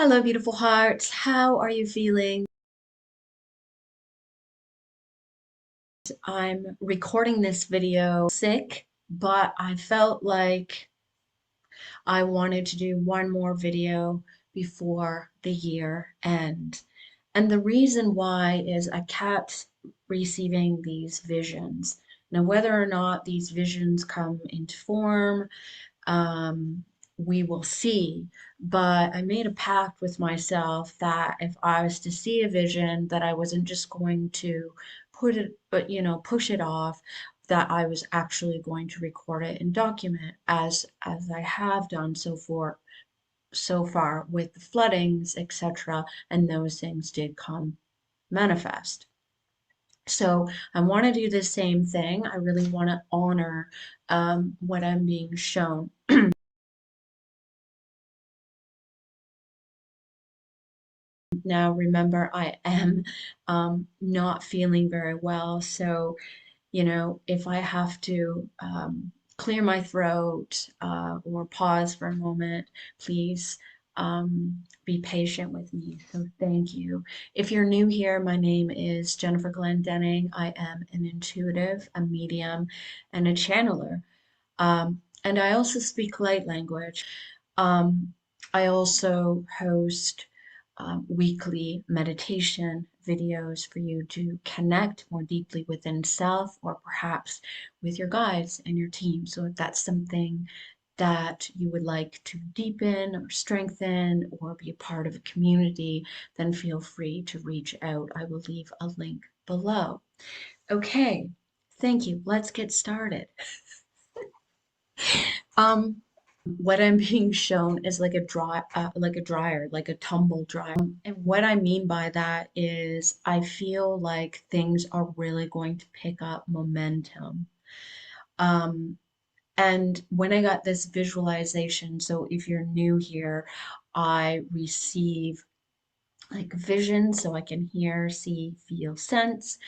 Hello, beautiful hearts. How are you feeling? I'm recording this video sick, but I felt like I wanted to do one more video before the year end. And the reason why is I kept receiving these visions. Now, whether or not these visions come into form, um, we will see. But I made a pact with myself that if I was to see a vision, that I wasn't just going to put it, but push it off, that I was actually going to record it and document as I have done so far with the floodings, etc. And those things did come manifest. So I want to do the same thing. I really want to honor what I'm being shown. Now, remember, I am not feeling very well. So, if I have to clear my throat or pause for a moment, please be patient with me. So, thank you. If you're new here, my name is Jennifer Glendenning. I am an intuitive, a medium, and a channeler. And I also speak light language. Um, I also host weekly meditation videos for you to connect more deeply within self or perhaps with your guides and your team. So if that's something that you would like to deepen or strengthen or be a part of a community, then feel free to reach out. I will leave a link below. Okay, thank you. Let's get started. Um, what I'm being shown is like like a dryer, like a tumble dryer. And what I mean by that is I feel like things are really going to pick up momentum. Um, and when I got this visualization, so if you're new here, I receive like vision so I can hear, see, feel, sense,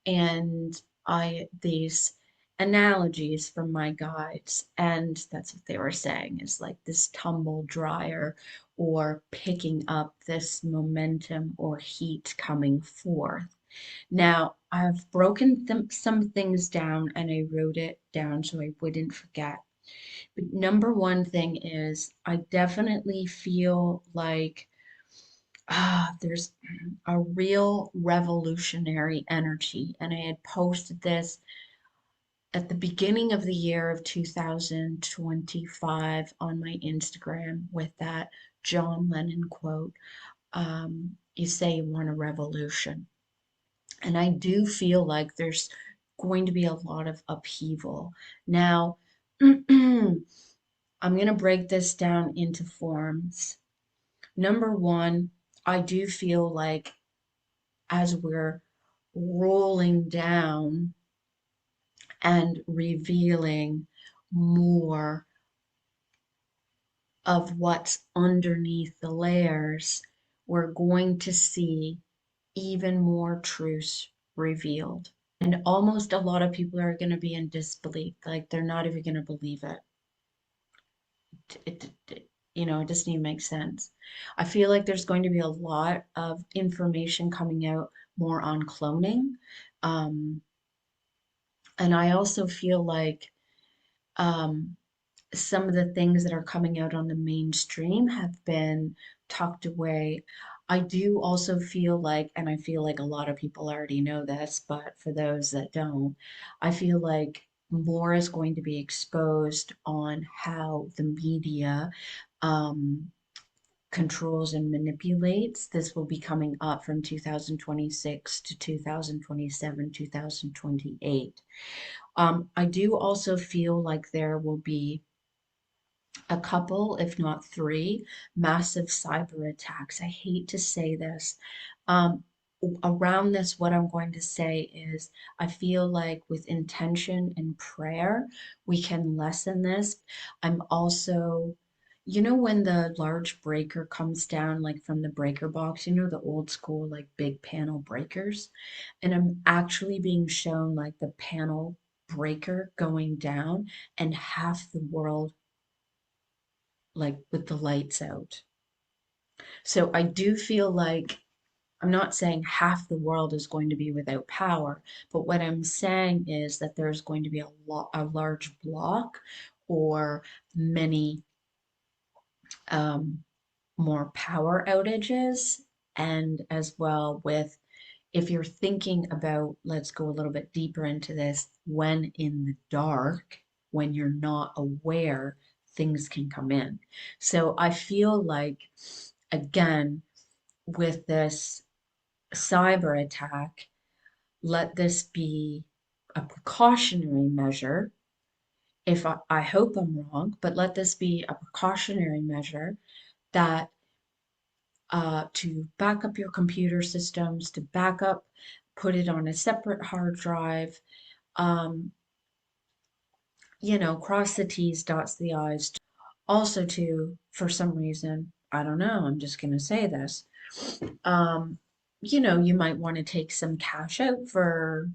and I these analogies from my guides, and that's what they were saying is like this tumble dryer or picking up this momentum or heat coming forth. Now, I've broken some things down and I wrote it down so I wouldn't forget. But number one thing is I definitely feel like there's a real revolutionary energy. And I had posted this at the beginning of the year of 2025 on my Instagram with that John Lennon quote. You say you want a revolution. And I do feel like there's going to be a lot of upheaval. Now, I'm going to break this down into forms. Number one, I do feel like as we're rolling down and revealing more of what's underneath the layers, we're going to see even more truths revealed. And almost a lot of people are going to be in disbelief, like they're not even going to believe it. It doesn't even make sense. I feel like there's going to be a lot of information coming out more on cloning. Um, and I also feel like um, some of the things that are coming out on the mainstream have been tucked away. I do also feel like, and I feel like a lot of people already know this, but for those that don't, I feel like more is going to be exposed on how the media um, controls and manipulates. This will be coming up from 2026 to 2027, 2028. I do also feel like there will be a couple, if not three, massive cyber attacks. I hate to say this. Um, Around this, what I'm going to say is I feel like with intention and prayer, we can lessen this. I'm also, when the large breaker comes down, like from the breaker box, the old school, like big panel breakers, and I'm actually being shown like the panel breaker going down and half the world like with the lights out. So I do feel like I'm not saying half the world is going to be without power, but what I'm saying is that there's going to be a large block or many um, more power outages, and as well with if you're thinking about, let's go a little bit deeper into this, when in the dark, when you're not aware, things can come in. So I feel like, again, with this cyber attack, let this be a precautionary measure. If I hope I'm wrong, but let this be a precautionary measure that to back up your computer systems, to back up, put it on a separate hard drive, um, cross the T's, dots the I's. Also, to, for some reason, I don't know, I'm just going to say this, um, you might want to take some cash out for,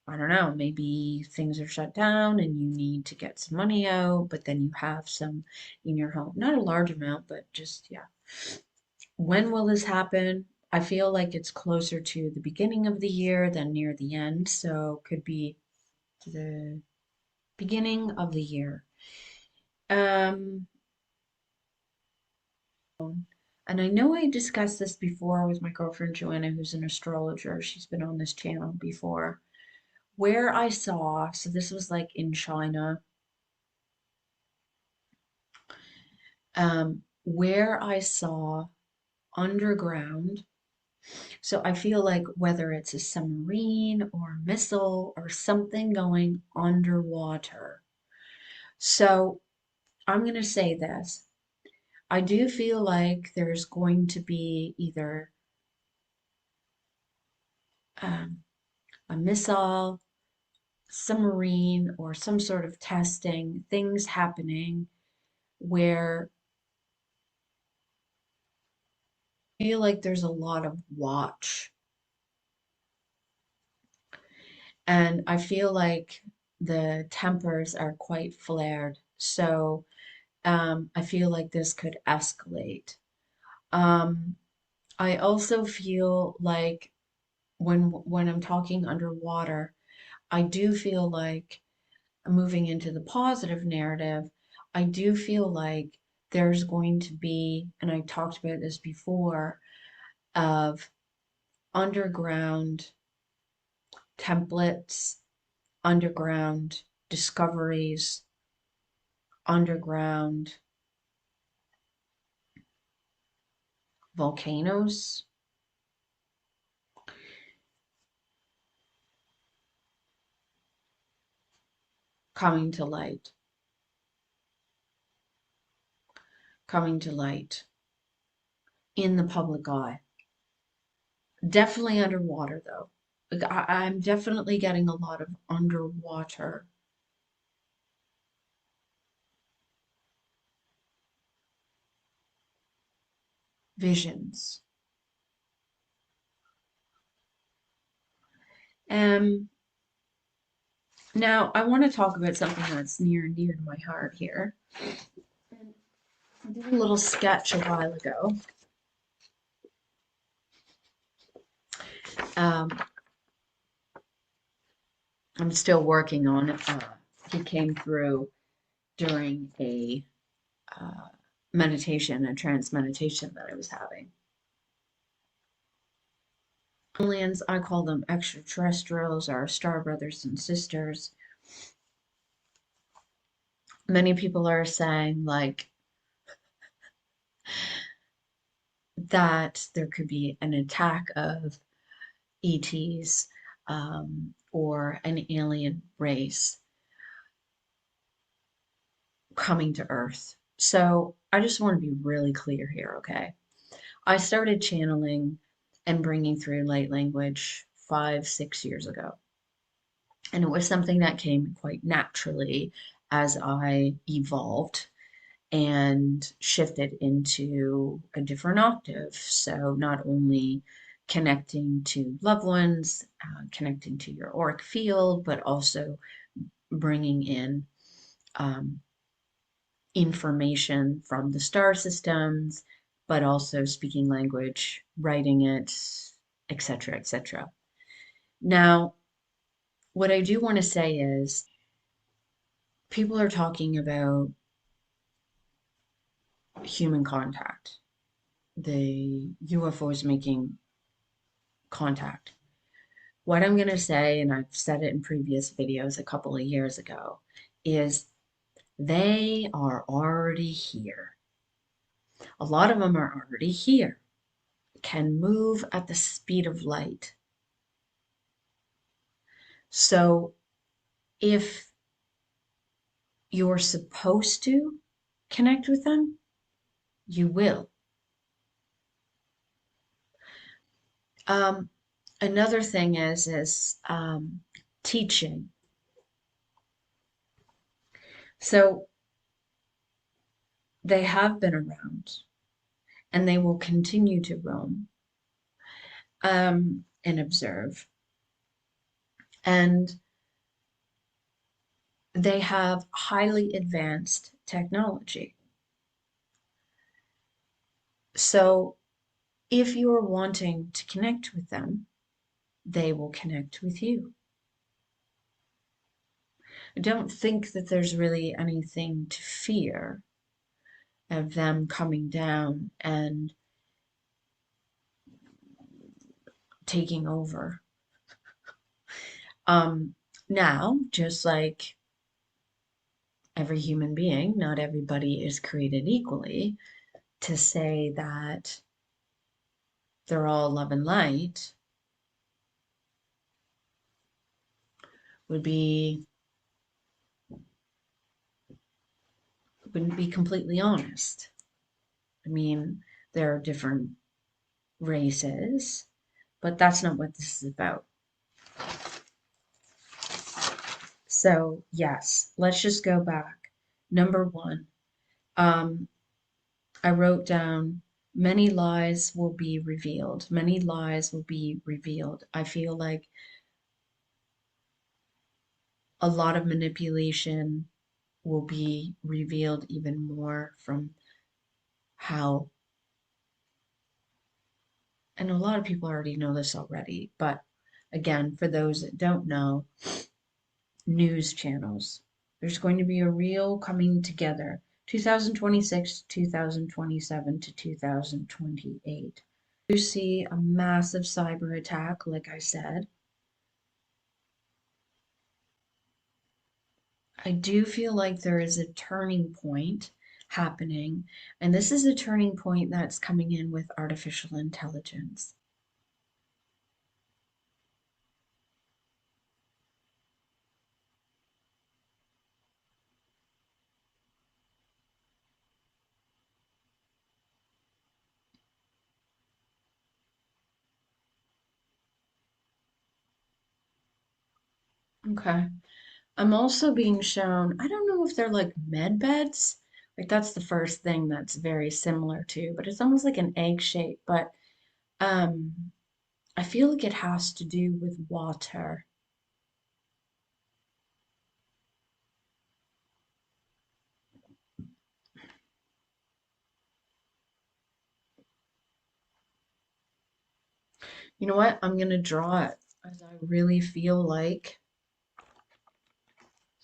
I don't know, maybe things are shut down and you need to get some money out, but then you have some in your home. Not a large amount, but just, yeah. When will this happen? I feel like it's closer to the beginning of the year than near the end, so could be the beginning of the year. Um, and I know I discussed this before with my girlfriend Joanna, who's an astrologer. She's been on this channel before. Where I saw, so this was like in China, where I saw underground. So I feel like whether it's a submarine or a missile or something going underwater. So I'm going to say this. I do feel like there's going to be either um, a missile, submarine, or some sort of testing, things happening where I feel like there's a lot of watch. And I feel like the tempers are quite flared. So I feel like this could escalate. Um, I also feel like when I'm talking underwater, I do feel like moving into the positive narrative, I do feel like there's going to be, and I talked about this before, of underground templates, underground discoveries, underground volcanoes coming to light, coming to light in the public eye. Definitely underwater, though. Like, I'm definitely getting a lot of underwater visions. Um, Now, I want to talk about something that's near and dear to my heart here. And I did a little sketch a while ago. Um, I'm still working on it. It came through during uh, a trance meditation that I was having. Aliens, I call them extraterrestrials, our star brothers and sisters. Many people are saying like that there could be an attack of ETs or an alien race coming to Earth. So I just want to be really clear here, okay? I started channeling and bringing through light language 5, 6 years ago. And it was something that came quite naturally as I evolved and shifted into a different octave. So not only connecting to loved ones, connecting to your auric field, but also bringing in um, information from the star systems, but also speaking language, writing it, etc., etc. Now, what I do want to say is people are talking about human contact, the UFOs making contact. What I'm going to say, and I've said it in previous videos a couple of years ago, is they are already here. A lot of them are already here, can move at the speed of light. So if you're supposed to connect with them, you will. Um, Another thing is teaching. So they have been around and they will continue to roam and observe. And they have highly advanced technology. So if you're wanting to connect with them, they will connect with you. I don't think that there's really anything to fear of them coming down and taking over. Um, Now, just like every human being, not everybody is created equally. To say that they're all love and light would be wouldn't be completely honest. I mean, there are different races, but that's not what this is about. So, yes, let's just go back. Number one, um, I wrote down many lies will be revealed. Many lies will be revealed. I feel like a lot of manipulation will be revealed even more from how, and a lot of people already know this already, but again, for those that don't know, news channels. There's going to be a real coming together 2026, 2027 to 2028. You see a massive cyber attack, like I said. I do feel like there is a turning point happening, and this is a turning point that's coming in with artificial intelligence. Okay. I'm also being shown, I don't know if they're like med beds. Like that's the first thing that's very similar to, but it's almost like an egg shape. But um, I feel like it has to do with water. You know what? I'm gonna draw it as I really feel like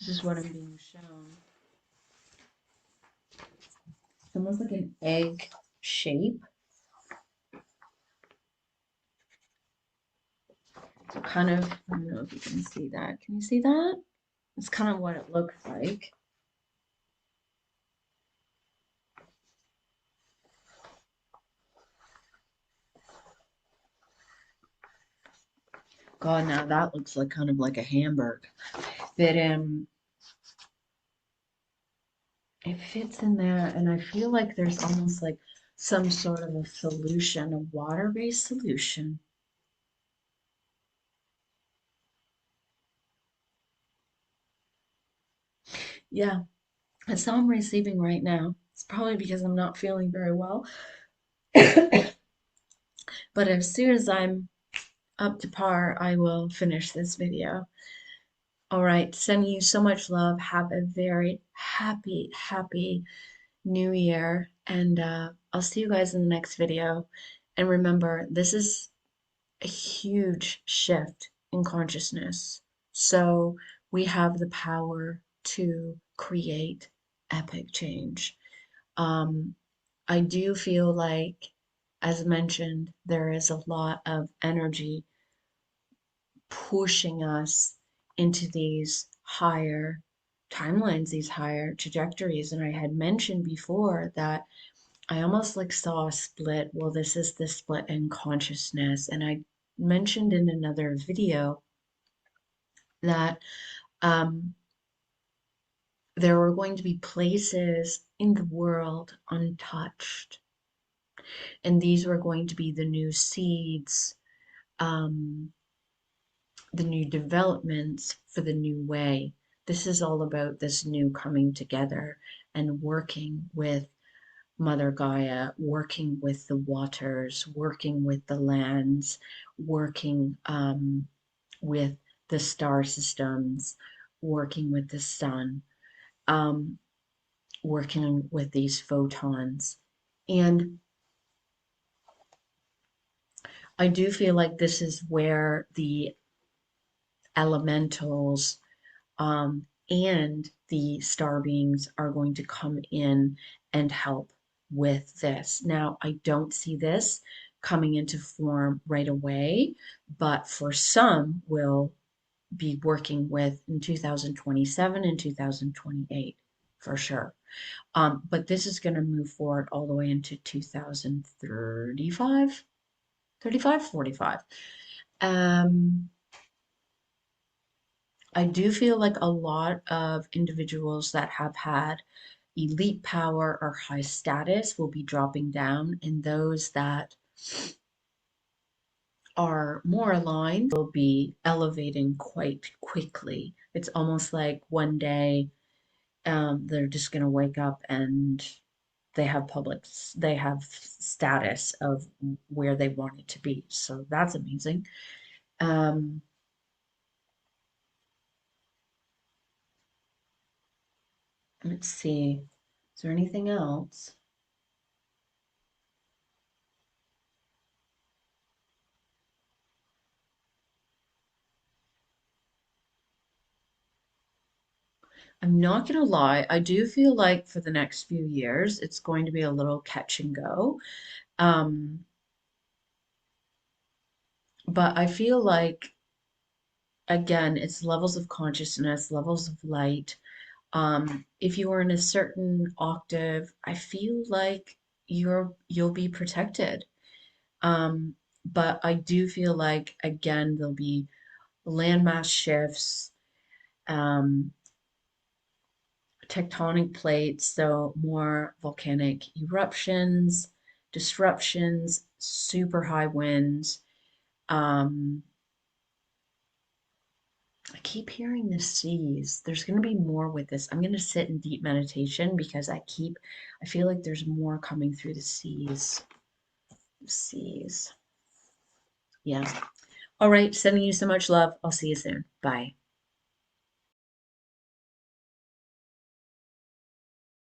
this is what I'm being shown. It's almost like an egg shape. So kind of, I don't know if you can see that. Can you see that? It's kind of what it looks like. God, now that looks like kind of like a hamburger. But it fits in there, and I feel like there's almost like some sort of a solution, a water-based solution. Yeah, that's all I'm receiving right now. It's probably because I'm not feeling very well. But as soon as I'm up to par, I will finish this video. All right, sending you so much love. Have a very happy, happy new year. And I'll see you guys in the next video. And remember, this is a huge shift in consciousness. So we have the power to create epic change. Um, I do feel like, as mentioned, there is a lot of energy pushing us into these higher timelines, these higher trajectories. And I had mentioned before that I almost like saw a split. Well, this is the split in consciousness. And I mentioned in another video that um, there were going to be places in the world untouched. And these were going to be the new seeds, um, the new developments for the new way. This is all about this new coming together and working with Mother Gaia, working with the waters, working with the lands, working with the star systems, working with the sun, um, working with these photons. And I do feel like this is where the elementals and the star beings are going to come in and help with this. Now, I don't see this coming into form right away, but for some, we'll be working with in 2027 and 2028 for sure. But this is going to move forward all the way into 2035, 35, 45. Um, I do feel like a lot of individuals that have had elite power or high status will be dropping down, and those that are more aligned will be elevating quite quickly. It's almost like one day they're just going to wake up and they have status of where they want it to be. So that's amazing. Um, let's see. Is there anything else? I'm not gonna lie, I do feel like for the next few years, it's going to be a little catch and go. Um, but I feel like, again, it's levels of consciousness, levels of light. If you are in a certain octave, I feel like you'll be protected. Um, but I do feel like, again, there'll be landmass shifts, um, tectonic plates, so more volcanic eruptions, disruptions, super high winds. Um, I keep hearing the seas. There's going to be more with this. I'm going to sit in deep meditation because I feel like there's more coming through the seas. Seas. Yeah. All right. Sending you so much love. I'll see you soon. Bye.